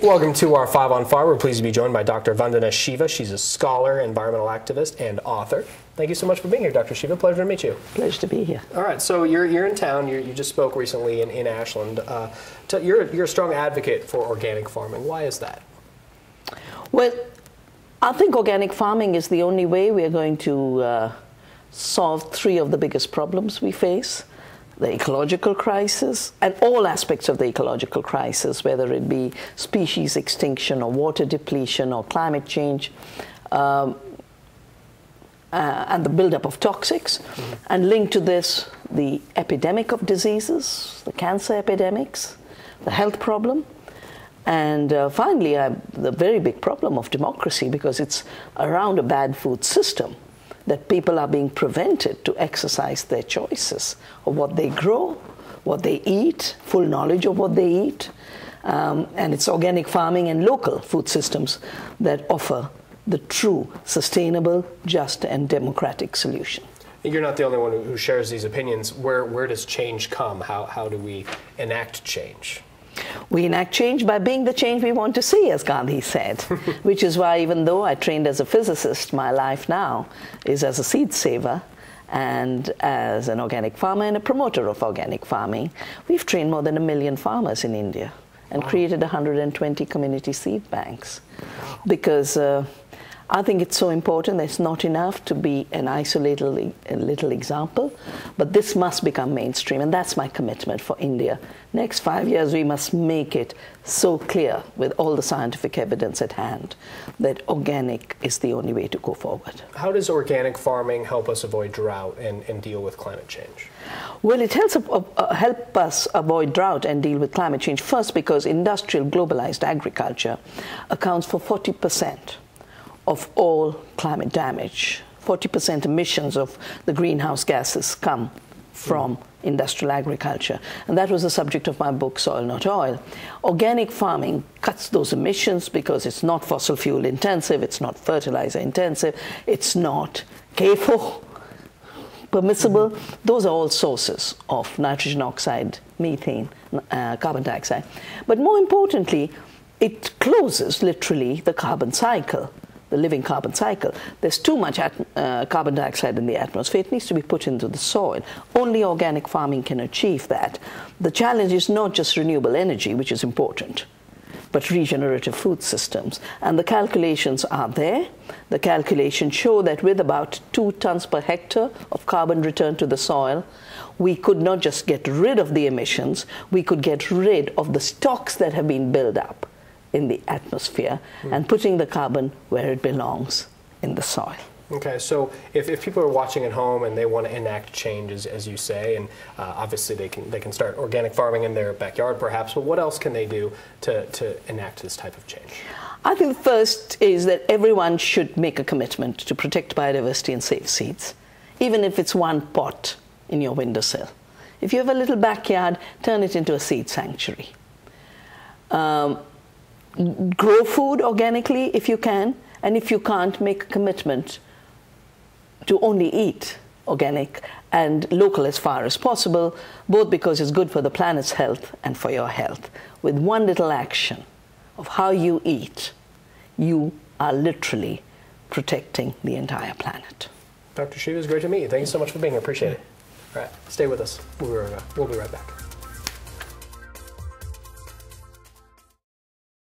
Welcome to our 5 on 5. We're pleased to be joined by Dr. Vandana Shiva. She's a scholar, environmental activist, and author. Thank you so much for being here, Dr. Shiva. Pleasure to meet you. Pleasure to be here. All right, so you're in town. You just spoke recently in Ashland. You're a strong advocate for organic farming. Why is that? Well, I think organic farming is the only way we're going to solve three of the biggest problems we face: the ecological crisis and all aspects of the ecological crisis, whether it be species extinction or water depletion or climate change, and the buildup of toxics, and linked to this, the epidemic of diseases, the cancer epidemics, the health problem, and finally, the very big problem of democracy, because it's around a bad food system that people are being prevented to exercise their choices of what they grow, what they eat, full knowledge of what they eat. And it's organic farming and local food systems that offer the true, sustainable, just, and democratic solution. You're not the only one who shares these opinions. Where does change come? How do we enact change? We enact change by being the change we want to see, as Gandhi said, which is why, even though I trained as a physicist, my life now is as a seed saver and as an organic farmer and a promoter of organic farming. We've trained more than 1 million farmers in India and created 120 community seed banks, because I think it's so important that it's not enough to be an isolated little example, but this must become mainstream, and that's my commitment for India. Next 5 years, we must make it so clear, with all the scientific evidence at hand, that organic is the only way to go forward. How does organic farming help us avoid drought and deal with climate change? Well, it helps help us avoid drought and deal with climate change, first because industrial globalized agriculture accounts for 40% of all climate damage. 40% emissions of the greenhouse gases come from industrial agriculture. And that was the subject of my book, Soil Not Oil. Organic farming cuts those emissions because it's not fossil fuel intensive, it's not fertilizer intensive, it's not CAFO permissible. Those are all sources of nitrogen oxide, methane, carbon dioxide. But more importantly, it closes literally the carbon cycle, the living carbon cycle. There's too much carbon dioxide in the atmosphere. It needs to be put into the soil. Only organic farming can achieve that. The challenge is not just renewable energy, which is important, but regenerative food systems. And the calculations are there. The calculations show that with about 2 tons per hectare of carbon returned to the soil, we could not just get rid of the emissions, we could get rid of the stocks that have been built up in the atmosphere and putting the carbon where it belongs, in the soil. Okay, so if people are watching at home and they want to enact change, as you say, and obviously they can start organic farming in their backyard perhaps, but what else can they do to enact this type of change? I think the first is that everyone should make a commitment to protect biodiversity and save seeds, even if it's 1 pot in your windowsill. If you have a little backyard, turn it into a seed sanctuary. Grow food organically if you can, and if you can't, make a commitment to only eat organic and local as far as possible, both because it's good for the planet's health and for your health. With one little action of how you eat, you are literally protecting the entire planet. Dr. Shiva, it's great to meet you. Thank you so much for being here. Appreciate it. All right, stay with us. We'll be right back.